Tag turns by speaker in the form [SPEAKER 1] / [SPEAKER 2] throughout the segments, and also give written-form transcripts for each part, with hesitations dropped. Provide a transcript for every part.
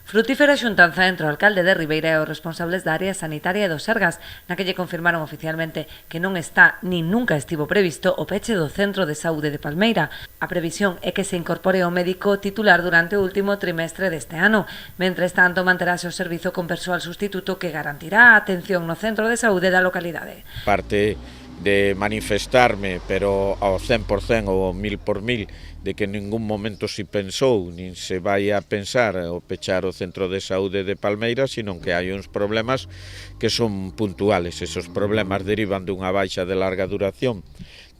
[SPEAKER 1] Frutífera xuntanza entre o alcalde de Ribeira e os responsables da área sanitaria e do Sergas, na que lle confirmaron oficialmente que non está nin nunca estivo previsto o peche do Centro de Saúde de Palmeira. A previsión é que se incorpore o médico titular durante o último trimestre deste ano. Mentres tanto, manterase o servizo con persoal sustituto que garantirá a atención no centro de saúde da localidade.
[SPEAKER 2] Parte de manifestarme, pero ao 100% ou ao 1000%, de que en ningún momento se pensou, nin se vai a pensar o pechar o Centro de Saúde de Palmeira, sino que hai uns problemas que son puntuales. Esos problemas derivan dunha baixa de larga duración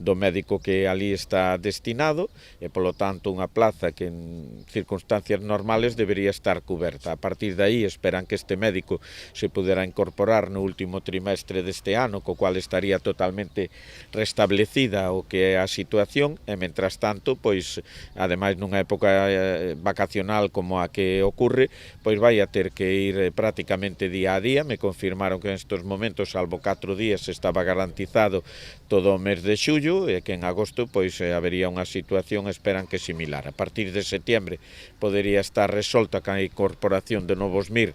[SPEAKER 2] do médico que ali está destinado e, polo tanto, unha plaza que en circunstancias normales debería estar cuberta. A partir de aí esperan que este médico se pudera incorporar no último trimestre deste ano, co cual estaría totalmente restablecida o que é a situación e, mentras tanto, pois, ademais nunha época vacacional como a que ocorre, pois vai a ter que ir prácticamente día a día. Me confirmaron que nestes momentos, salvo 4 días, estaba garantizado todo o mes de xullo, e que en agosto pois habería unha situación, esperan que similar. A partir de setiembre podería estar resolta ca incorporación de novos MIR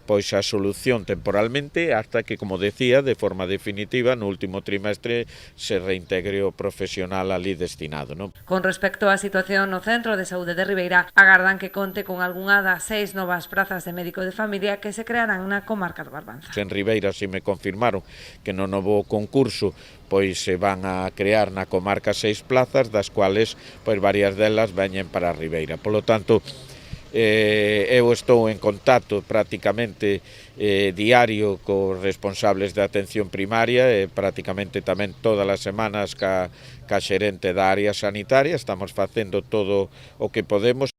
[SPEAKER 2] pois a solución temporalmente, hasta que, como decía, de forma definitiva, no último trimestre se reintegre o profesional ali destinado, non?
[SPEAKER 1] Con respecto á situación no Centro de Saúde de Ribeira, agardan que conte con algunha das 6 novas prazas de médico de familia que se crearán na comarca do Barbanza.
[SPEAKER 2] En Ribeira si me confirmaron que no novo concurso pois se van a crear na comarca 6 plazas, das cuales pois varias delas veñen para Ribeira. Polo tanto, eu estou en contacto prácticamente diario cos responsables de atención primaria e prácticamente tamén todas as semanas ca xerente da área sanitaria. Estamos facendo todo o que podemos.